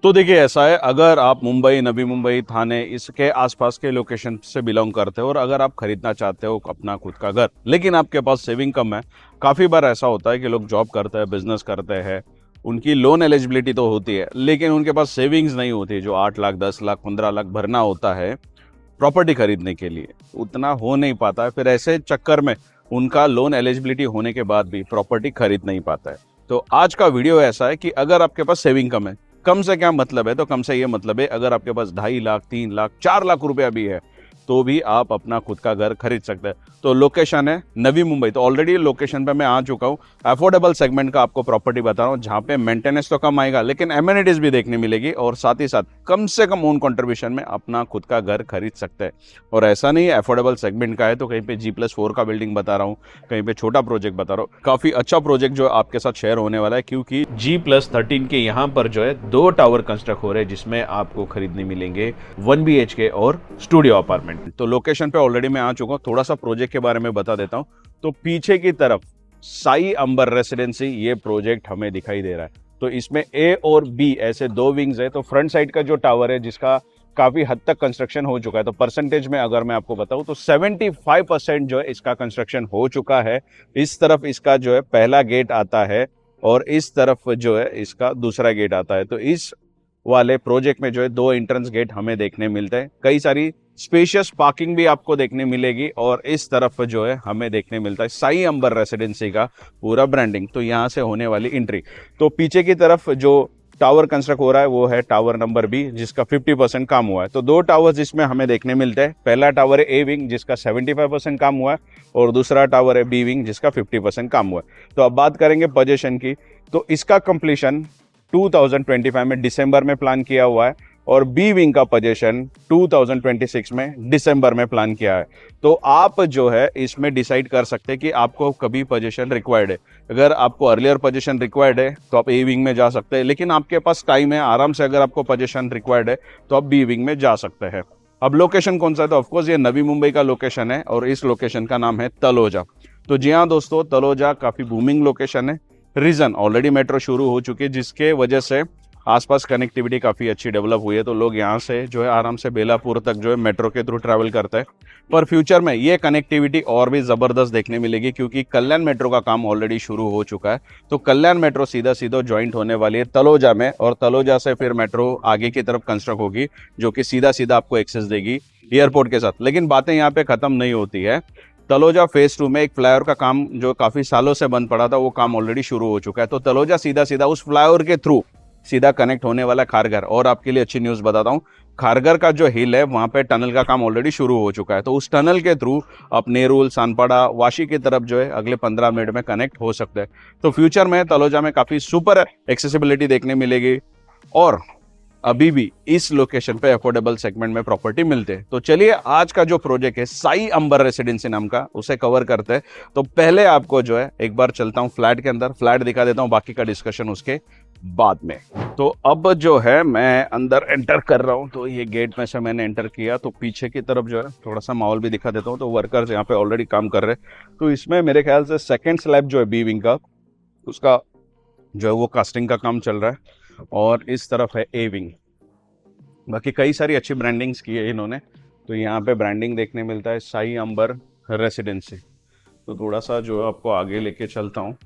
तो देखिए ऐसा है, अगर आप मुंबई, नवी मुंबई, थाने इसके आसपास के लोकेशन से बिलोंग करते हो और अगर आप खरीदना चाहते हो अपना खुद का घर, लेकिन आपके पास सेविंग कम है। काफ़ी बार ऐसा होता है कि लोग जॉब करते हैं, बिजनेस करते हैं, उनकी लोन एलिजिबिलिटी तो होती है लेकिन उनके पास सेविंग्स नहीं होती जो 8 लाख, 10 लाख, 15 लाख भरना होता है प्रॉपर्टी खरीदने के लिए, उतना हो नहीं पाता है। फिर ऐसे चक्कर में उनका लोन एलिजिबिलिटी होने के बाद भी प्रॉपर्टी खरीद नहीं पाता है। तो आज का वीडियो ऐसा है कि अगर आपके पास सेविंग कम है, कम से क्या मतलब है, तो कम से ये मतलब है अगर आपके पास 2.5 लाख, 3 लाख, 4 लाख रुपया भी है तो भी आप अपना खुद का घर खरीद सकते हैं। तो लोकेशन है नवी मुंबई। तो ऑलरेडी लोकेशन पे मैं आ चुका हूँ। अफोर्डेबल सेगमेंट का आपको प्रॉपर्टी बता रहा हूँ जहाँ पे मेंटेनेंस तो कम आएगा लेकिन एमिनिटीज भी देखने मिलेगी और साथ ही साथ कम से कम ओन कंट्रीब्यूशन में अपना खुद का घर खरीद सकते हैं। और ऐसा नहीं है अफोर्डेबल सेगमेंट का है तो कहीं पे G+4 का बिल्डिंग बता रहा हूँ, कहीं पे छोटा प्रोजेक्ट बता रहा हूँ। काफी अच्छा प्रोजेक्ट जो आपके साथ शेयर होने वाला है क्योंकि G+13 के यहाँ पर जो है 2 टावर कंस्ट्रक्ट हो रहे हैं जिसमें आपको खरीदने मिलेंगे 1 BHK और स्टूडियो अपार्टमेंट। तो लोकेशन पे ऑलरेडी मैं आ चुका हूँ। थोड़ा सा प्रोजेक्ट के बारे में बता देता हूँ। तो पीछे की तरफ साई अंबर रेसिडेंसी ये प्रोजेक्ट हमें दिखाई दे रहा है। तो इसमें A और B ऐसे 2 विंग्स है। तो फ्रंट साइड का जो टावर है जिसका काफी हद तक कंस्ट्रक्शन हो चुका है, तो परसेंटेज में अगर मैं आपको बताऊं तो 75% जो है इसका कंस्ट्रक्शन हो चुका है। इस तरफ इसका जो है पहला गेट आता है और इस तरफ जो है इसका दूसरा गेट आता है। तो इस वाले प्रोजेक्ट में जो है 2 एंट्रेंस गेट हमें देखने मिलते हैं। कई सारी स्पेशियस पार्किंग भी आपको देखने मिलेगी और इस तरफ जो है हमें देखने मिलता है साई अंबर रेसिडेंसी का पूरा ब्रांडिंग। तो यहाँ से होने वाली एंट्री। तो पीछे की तरफ जो टावर कंस्ट्रक्ट हो रहा है वो है टावर नंबर B जिसका 50% काम हुआ है। तो 2 टावर्स इसमें हमें देखने मिलते हैं। पहला टावर है A विंग जिसका 75% काम हुआ है और दूसरा टावर है B विंग जिसका 50% काम हुआ है। तो अब बात करेंगे पोजीशन की। तो इसका कंप्लीशन 2025 में दिसंबर में प्लान किया हुआ है और B विंग का पोजीशन 2026 में दिसंबर में प्लान किया है। तो आप जो है इसमें डिसाइड कर सकते हैं कि आपको कभी पोजीशन रिक्वायर्ड है। अगर आपको अर्लियर पोजीशन रिक्वायर्ड है तो आप A विंग में जा सकते हैं, लेकिन आपके पास टाइम है आराम से। अगर आपको पोजीशन रिक्वायर्ड है तो आप B विंग में जा सकते हैं। अब लोकेशन कौन सा है, तो ऑफकोर्स ये नवी मुंबई का लोकेशन है और इस लोकेशन का नाम है तलोजा। तो जी हाँ दोस्तों, तलोजा काफी बूमिंग लोकेशन है। रीजन ऑलरेडी मेट्रो शुरू हो चुकी है जिसके वजह से आसपास कनेक्टिविटी काफ़ी अच्छी डेवलप हुई है। तो लोग यहाँ से जो है आराम से बेलापुर तक जो है मेट्रो के थ्रू ट्रैवल करते हैं। पर फ्यूचर में ये कनेक्टिविटी और भी ज़बरदस्त देखने मिलेगी क्योंकि कल्याण मेट्रो का काम ऑलरेडी शुरू हो चुका है। तो कल्याण मेट्रो सीधा सीधा ज्वाइंट होने वाली है तलोजा में और तलोजा से फिर मेट्रो आगे की तरफ कंस्ट्रक्ट होगी जो कि सीधा सीधा आपको एक्सेस देगी एयरपोर्ट के साथ। लेकिन बातें यहाँ पे ख़त्म नहीं होती है। तलोजा फेज 2 में एक फ्लाईओवर का काम जो काफ़ी सालों से बंद पड़ा था वो काम ऑलरेडी शुरू हो चुका है। तो तलोजा सीधा सीधा उस फ्लाईओवर के थ्रू सीधा कनेक्ट होने वाला खारघर। और आपके लिए अच्छी न्यूज़ बताता हूँ, खारघर का जो हिल है वहाँ पे टनल का काम ऑलरेडी शुरू हो चुका है। तो उस टनल के थ्रू आप नेरुल, सानपाड़ा, वाशी की तरफ जो है अगले 15 मिनट में कनेक्ट हो सकते हैं। तो फ्यूचर में तलोजा में काफ़ी सुपर एक्सेसिबिलिटी देखने मिलेगी और अभी भी इस लोकेशन पे अफोर्डेबल सेगमेंट में प्रॉपर्टी मिलते हैं। तो चलिए आज का जो प्रोजेक्ट है साई अंबर रेसिडेंसी नाम का उसे कवर करते हैं। तो पहले आपको जो है एक बार चलता हूँ फ्लैट के अंदर, फ्लैट दिखा देता हूँ, बाकी का डिस्कशन उसके बाद में। तो अब जो है मैं अंदर एंटर कर रहा हूँ। तो ये गेट में से मैंने एंटर किया तो पीछे की तरफ जो है थोड़ा सा माहौल भी दिखा देता हूँ। तो वर्कर्स यहाँ पे ऑलरेडी काम कर रहे हैं। तो इसमें मेरे ख्याल से सेकेंड स्लैब जो है B विंग का उसका जो है वो कास्टिंग का काम चल रहा है और इस तरफ है A विंग। बाकी कई सारी अच्छी ब्रांडिंग्स की है इन्होंने। तो यहाँ पे ब्रांडिंग देखने मिलता है साई अंबर रेसिडेंसी। तो थोड़ा सा जो है आपको आगे लेके चलता हूँ।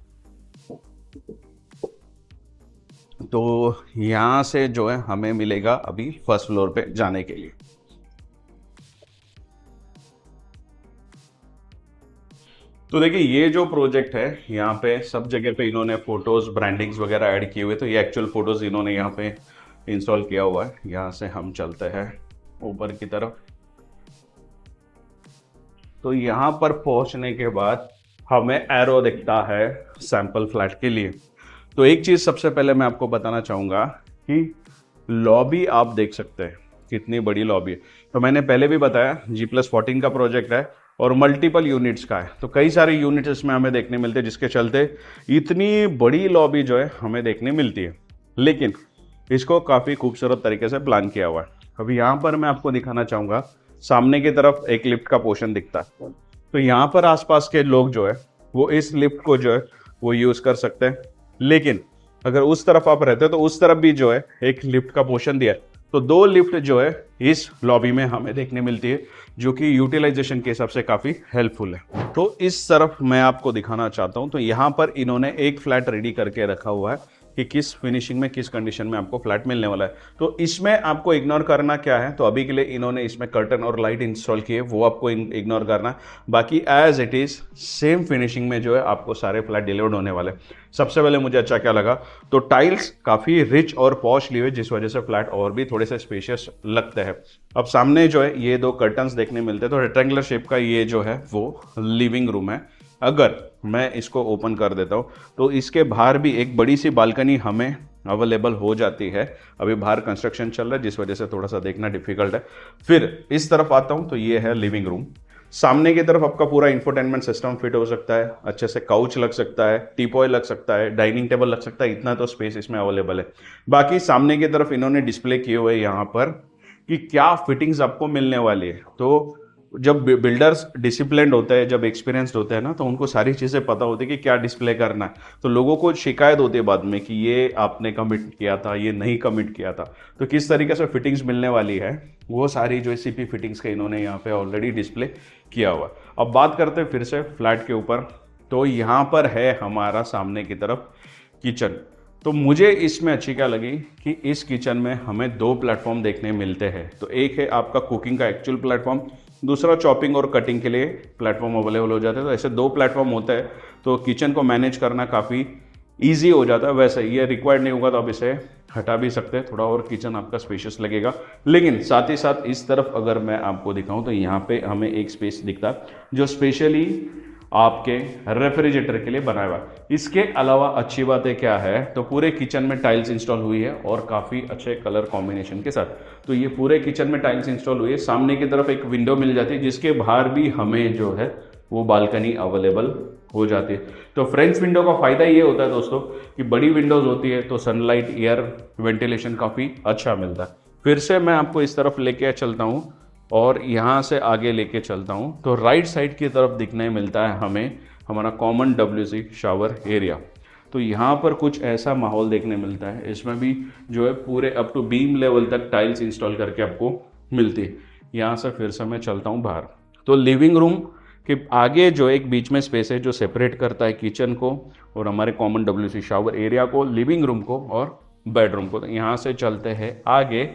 तो यहाँ से जो है हमें मिलेगा अभी फर्स्ट फ्लोर पे जाने के लिए। तो देखिए ये जो प्रोजेक्ट है यहाँ पे सब जगह पे इन्होंने फोटोज, ब्रांडिंग्स वगैरह ऐड किए हुए। तो ये एक्चुअल फोटोज इन्होंने यहाँ पे इंस्टॉल किया हुआ है। यहाँ से हम चलते हैं ऊपर की तरफ। तो यहाँ पर पहुँचने के बाद हमें एरो दिखता है सैंपल फ्लैट के लिए। तो एक चीज़ सबसे पहले मैं आपको बताना चाहूँगा कि लॉबी आप देख सकते हैं। कितनी बड़ी लॉबी है। तो मैंने पहले भी बताया G+14 का प्रोजेक्ट है और मल्टीपल यूनिट्स का है, तो कई सारे यूनिट्स इसमें हमें देखने मिलते हैं, जिसके चलते इतनी बड़ी लॉबी जो है हमें देखने मिलती है। लेकिन इसको काफ़ी खूबसूरत तरीके से प्लान किया हुआ है। अभी यहाँ पर मैं आपको दिखाना चाहूँगा, सामने की तरफ एक लिफ्ट का पोर्शन दिखता है, तो यहाँ पर आसपास के लोग जो है वो इस लिफ्ट को जो है वो यूज़ कर सकते हैं। लेकिन अगर उस तरफ आप रहते हो तो उस तरफ भी जो है एक लिफ्ट का पोर्शन दिया है, तो 2 लिफ्ट जो है इस लॉबी में हमें देखने मिलती है, जो कि यूटिलाइजेशन के हिसाब से काफ़ी हेल्पफुल है। तो इस तरफ मैं आपको दिखाना चाहता हूँ, तो यहाँ पर इन्होंने एक फ्लैट रेडी करके रखा हुआ है कि किस फिनिशिंग में, किस कंडीशन में आपको फ्लैट मिलने वाला है। तो इसमें आपको इग्नोर करना क्या है, तो अभी के लिए इन्होंने इसमें कर्टन और लाइट इंस्टॉल किए, वो आपको इग्नोर करना है। बाकी as it is same finishing में जो है आपको सारे फ्लैट डिलीवर्ड होने वाले। सबसे पहले मुझे अच्छा क्या लगा, तो टाइल्स काफ़ी रिच और पॉश ली हुई, जिस वजह से फ्लैट और भी थोड़े से स्पेशियस लगते हैं। अब सामने जो है ये 2 कर्टन्स देखने मिलते हैं, तो रेक्टेंगुलर शेप का ये जो है वो लिविंग रूम है। अगर मैं इसको ओपन कर देता हूँ तो इसके बाहर भी एक बड़ी सी बालकनी हमें अवेलेबल हो जाती है। अभी बाहर कंस्ट्रक्शन चल रहा है, जिस वजह से थोड़ा सा देखना डिफिकल्ट है। फिर इस तरफ आता हूँ तो ये है लिविंग रूम। सामने की तरफ आपका पूरा इंफोटेनमेंट सिस्टम फिट हो सकता है, अच्छे से काउच लग सकता है, टीपॉय लग सकता है, डाइनिंग टेबल लग सकता है, इतना तो स्पेस इसमें अवेलेबल है। बाकी सामने की तरफ इन्होंने डिस्प्ले किए हुए यहाँ पर कि क्या फिटिंग्स आपको मिलने वाली है। तो जब बिल्डर्स डिसिप्लिन्ड होते हैं, जब एक्सपीरियंस्ड होते हैं ना, तो उनको सारी चीज़ें पता होती है कि क्या डिस्प्ले करना है। तो लोगों को शिकायत होती है बाद में कि ये आपने कमिट किया था, ये नहीं कमिट किया था। तो किस तरीके से फिटिंग्स मिलने वाली है, वो सारी जो सीपी फिटिंग्स के इन्होंने यहाँ पे ऑलरेडी डिस्प्ले किया हुआ। अब बात करते हैं फिर से फ्लैट के ऊपर, तो यहाँ पर है हमारा सामने की तरफ किचन। तो मुझे इसमें अच्छी क्या लगी कि इस किचन में हमें 2 प्लेटफॉर्म देखने मिलते हैं। तो एक है आपका कुकिंग का एक्चुअल प्लेटफॉर्म, दूसरा चॉपिंग और कटिंग के लिए प्लेटफॉर्म अवेलेबल हो जाते हैं। तो ऐसे 2 प्लेटफॉर्म होते हैं, तो किचन को मैनेज करना काफ़ी ईजी हो जाता है। वैसे ये रिक्वायर्ड नहीं होगा तो आप इसे हटा भी सकते हैं, थोड़ा और किचन आपका स्पेशियस लगेगा। लेकिन साथ ही साथ इस तरफ अगर मैं आपको दिखाऊं तो यहाँ पे हमें एक स्पेस दिखता है जो स्पेशली आपके रेफ्रिजरेटर के लिए बनाया हुआ है। इसके अलावा अच्छी बात है क्या है, तो पूरे किचन में टाइल्स इंस्टॉल हुई है और काफ़ी अच्छे कलर कॉम्बिनेशन के साथ। तो ये पूरे किचन में टाइल्स इंस्टॉल हुई है। सामने की तरफ एक विंडो मिल जाती है, जिसके बाहर भी हमें जो है वो बालकनी अवेलेबल हो जाती है। तो फ्रेंच विंडो का फ़ायदा ये होता है दोस्तों कि बड़ी विंडोज़ होती है तो सनलाइट, एयर, वेंटिलेशन काफ़ी अच्छा मिलता है। फिर से मैं आपको इस तरफ लेके चलता हूँ और यहाँ से आगे लेके चलता हूँ, तो राइट साइड की तरफ दिखने मिलता है हमें हमारा कॉमन WC शावर एरिया। तो यहाँ पर कुछ ऐसा माहौल देखने मिलता है। इसमें भी जो है पूरे अप टू बीम लेवल तक टाइल्स इंस्टॉल करके आपको मिलती है। यहाँ से फिर से मैं चलता हूँ बाहर, तो लिविंग रूम के आगे जो एक बीच में स्पेस है जो सेपरेट करता है किचन को और हमारे कॉमन WC शावर एरिया को, लिविंग रूम को और बेडरूम को। तो यहाँ से चलते हैं आगे,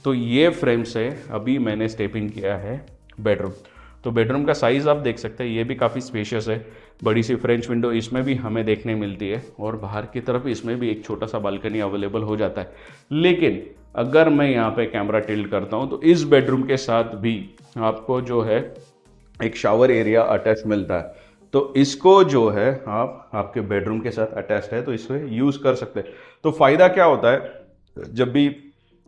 तो ये फ्रेम से अभी मैंने स्टेप इन किया है बेडरूम। तो बेडरूम का साइज़ आप देख सकते हैं, ये भी काफ़ी स्पेशियस है। बड़ी सी फ्रेंच विंडो इसमें भी हमें देखने मिलती है और बाहर की तरफ इसमें भी एक छोटा सा बालकनी अवेलेबल हो जाता है। लेकिन अगर मैं यहाँ पे कैमरा टिल्ट करता हूँ तो इस बेडरूम के साथ भी आपको जो है एक शावर एरिया अटैच मिलता है। तो इसको जो है आप आपके बेडरूम के साथ अटैच्ड है, तो इसे यूज़ कर सकते हैं। तो फ़ायदा क्या होता है, जब भी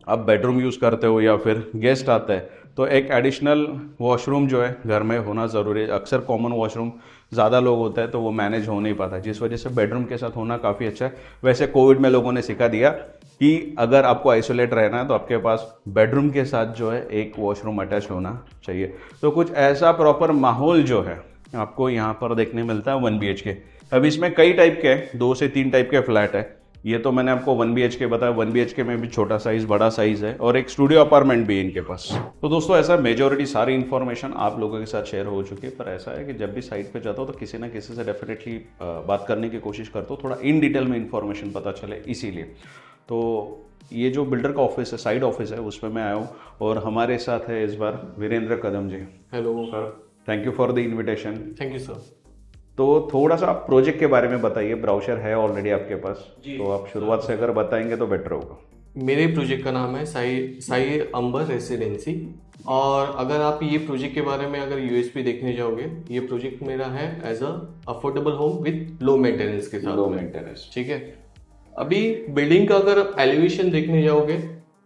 आप बेडरूम यूज़ करते हो या फिर गेस्ट आते हैं तो एक एडिशनल वॉशरूम जो है घर में होना ज़रूरी है। अक्सर कॉमन वॉशरूम ज़्यादा लोग होता है तो वो मैनेज हो नहीं पाता, जिस वजह से बेडरूम के साथ होना काफ़ी अच्छा है। वैसे कोविड में लोगों ने सिखा दिया कि अगर आपको आइसोलेट रहना है तो आपके पास बेडरूम के साथ जो है एक वॉशरूम अटैच होना चाहिए। तो कुछ ऐसा प्रॉपर माहौल जो है आपको यहाँ पर देखने मिलता है 1 BHK। अब इसमें कई टाइप के 2 से 3 टाइप के फ्लैट है। ये तो मैंने आपको 1 BHK बताया, 1 BHK में भी छोटा साइज़, बड़ा साइज़ है और एक स्टूडियो अपार्टमेंट भी है इनके पास। तो दोस्तों ऐसा मेजॉरिटी सारी इन्फॉर्मेशन आप लोगों के साथ शेयर हो चुकी है, पर ऐसा है कि जब भी साइट पे जाता हो तो किसी ना किसी से डेफिनेटली बात करने की कोशिश करता हूँ, थोड़ा इन डिटेल में इन्फॉर्मेशन पता चले इसीलिए। तो ये जो बिल्डर का ऑफिस है, साइड ऑफिस है, उसमें मैं आया हूँ और हमारे साथ है इस बार Virendra Kadam ji. Hello sir, thank you for the invitation. Thank you sir. तो थोड़ा सा आप प्रोजेक्ट के बारे में बताइए। ब्राउचर है ऑलरेडी आपके पास, तो आप शुरुआत से अगर बताएंगे तो बेटर होगा। मेरे प्रोजेक्ट का नाम है साई अंबर रेसिडेंसी, और अगर आप ये प्रोजेक्ट के बारे में अगर यूएसपी देखने जाओगे, ये प्रोजेक्ट मेरा है as a affordable home with low maintenance के साथ। लो मेंटेनेंस, ठीक है। अभी बिल्डिंग का अगर एलिवेशन देखने जाओगे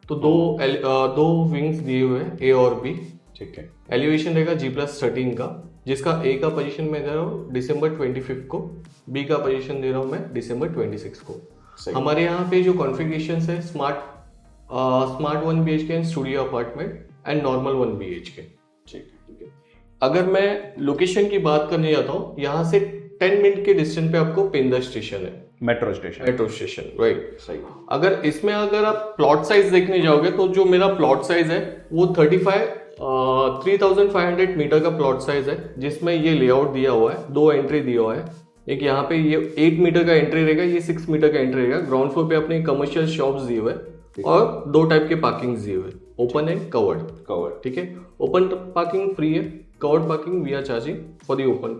तो दो विंग्स दिए हुए हैं ए और बी। ठीक है। एलिवेशन रहेगा G+13 का, जिसका ए का पोजीशन मैं दे रहा हूँ December 25 को, बी का पोजीशन दे रहा हूँ मैं December 26 को। हमारे यहाँ पे जो कॉन्फ़िगरेशन है smart 1 BHK and studio apartment and normal 1 BHK। ठीक है। अगर मैं लोकेशन की बात करने जाता हूँ, यहाँ से 10 मिनट के डिस्टेंस पे आपको पेंदर स्टेशन है, मेट्रो स्टेशन, राइट। सही। अगर इसमें अगर आप प्लॉट साइज देखने जाओगे तो जो मेरा प्लॉट साइज है वो 3500 मीटर का प्लॉट साइज है, जिसमें ये लेआउट दिया हुआ है, 2 एंट्री दिया हुआ है। एक यहाँ पे ये 8 मीटर का एंट्री रहेगा, ये 6 मीटर का एंट्री रहेगा। ग्राउंड फ्लोर पे अपने कमर्शियल शॉप्स दिए हुए हैं और 2 टाइप के पार्किंग दिए हुए, ओपन एंड कवर्ड। ठीक है, ओपन पार्किंग फ्री है, covered parking we are charging for the open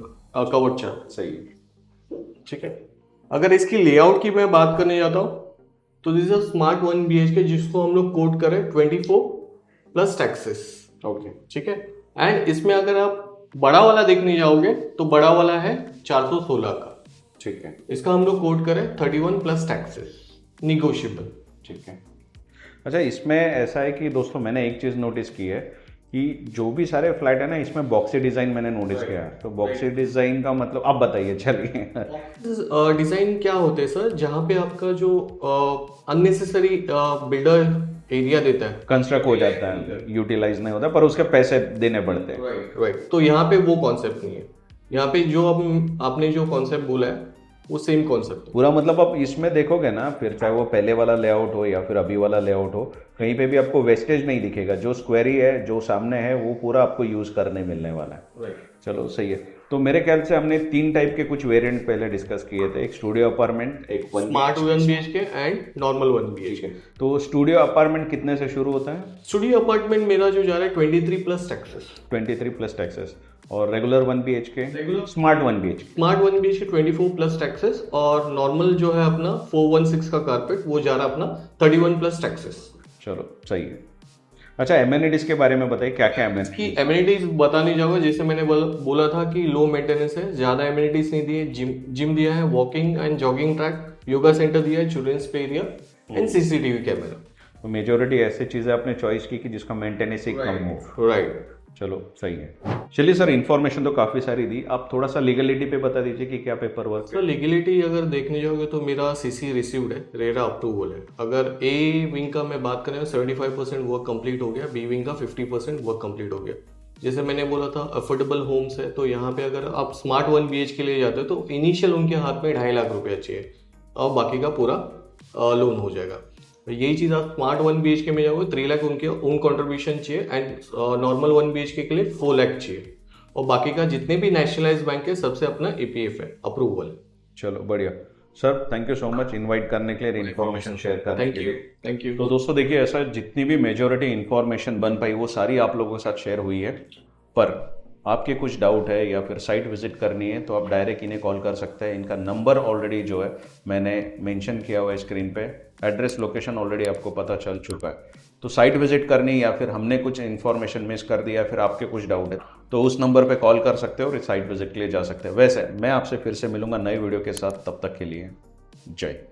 covered charge. सही है। ठीक है। अगर इसकी लेआउट की मैं बात करने जाता हूँ तो दिस इज स्मार्ट 1 BHK, जिसको हम लोग कोट करें 24+ टैक्सेस। ओके। ठीक है। एंड इसमें अगर आप बड़ा वाला देखने जाओगे तो बड़ा वाला है 416 का। ठीक है। इसका हम लोग कोट करें 31+ टैक्सेस, निगोशिएबल। ठीक है। अच्छा, इसमें ऐसा है कि दोस्तों मैंने एक चीज़ नोटिस की है कि जो भी सारे फ्लैट है ना, इसमें बॉक्सी डिज़ाइन मैंने नोटिस किया है। तो बॉक्सी डिज़ाइन का मतलब आप बताइए, चलिए। डिजाइन क्या होते हैं सर, जहाँ पे आपका जो अननेसेसरी बिल्डर एरिया देता है, कंस्ट्रक्ट हो जाता है, यूटिलाइज नहीं होता, पर उसके पैसे देने पड़ते हैं। राइट। तो यहाँ पे वो कॉन्सेप्ट नहीं है। यहाँ पे जो आपने जो कॉन्सेप्ट बोला है वो सेम कॉन्सेप्ट है पूरा। मतलब आप इसमें देखोगे ना, फिर चाहे वो पहले वाला लेआउट हो या फिर अभी वाला लेआउट हो, कहीं पे भी आपको वेस्टेज नहीं दिखेगा। जो स्क्वेरी है, जो सामने है, वो पूरा आपको यूज करने मिलने वाला है। चलो सही है। तो मेरे ख्याल से हमने 3 टाइप के कुछ वेरिएंट पहले डिस्कस किए थे, एक स्टूडियो अपार्टमेंट, एक smart 1 BHK and normal 1 BHK। तो स्टूडियो अपार्टमेंट कितने से शुरू होता है? स्टूडियो अपार्टमेंट मेरा जो जा रहा है 23+ टैक्सेस। 23+ टैक्सेस। और regular 1 BHK, smart 1 BHK? Smart 1 BHK 24+ taxes, और नॉर्मल जो है अपना 416 का कारपेट, वो जा रहा है अपना 31+ टैक्सेस। चलो सही है। अच्छा, एमिनिटीज के बारे में बताइए, क्या क्या की एमिनिटीज बताने जाऊंगा। जैसे मैंने बोला था कि लो मेंटेनेंस है, ज्यादा एमिनिटीज नहीं दिए। जिम दिया है, walking and jogging track, yoga center दिया है, children's play area and CCTV camera. तो मेजोरिटी ऐसी चीजें आपने चॉइस की कि जिसका मेंटेनेंस ही कम हो। राइट। चलो सही है। चलिए सर, इन्फॉर्मेशन तो काफ़ी सारी दी, आप थोड़ा सा लीगलिटी पे बता दीजिए कि क्या पेपर वर्क। सर लीगलिटी अगर देखने जाओगे तो मेरा CC रिसीव्ड है, रेरा अप्रूवल है। अगर ए विंग का मैं बात करें 75% वर्क कंप्लीट हो गया, बी विंग का 50% वर्क कंप्लीट हो गया। जैसे मैंने बोला था अफोर्डेबल होम्स है, तो यहाँ पे अगर आप स्मार्ट 1 BHK के लिए जाते हो तो इनिशियल उनके हाथ में 2.5 लाख रुपया चाहिए और बाकी का पूरा लोन हो जाएगा। यही चीज़ आप स्मार्ट 1 BHK में जाओगे 3 लाख उनके ओन कंट्रीब्यूशन चाहिए एंड नॉर्मल 1 BHK के लिए 4 लाख चाहिए, और बाकी का जितने भी नेशनलाइज बैंक है सबसे अपना EPF है, अप्रूवल। चलो बढ़िया sir, thank you so much invite करने के लिए, इन्फॉर्मेशन शेयर करने के लिए। Thank you. तो दोस्तों देखिए, ऐसा जितनी भी मेजोरिटी इन्फॉर्मेशन बन पाई वो सारी आप लोगों के साथ शेयर हुई है, पर आपके कुछ डाउट है या फिर साइट विजिट करनी है तो आप डायरेक्ट इन्हें कॉल कर सकते हैं। इनका नंबर ऑलरेडी जो है मैंने मेंशन किया हुआ है स्क्रीन पे, एड्रेस लोकेशन ऑलरेडी आपको पता चल चुका है। तो साइट विजिट करनी या फिर हमने कुछ इन्फॉर्मेशन मिस कर दी या फिर आपके कुछ डाउट है तो उस नंबर पे कॉल कर सकते हो और साइट विजिट के लिए जा सकते हैं। वैसे मैं आपसे फिर से मिलूंगा नई वीडियो के साथ, तब तक के लिए जय।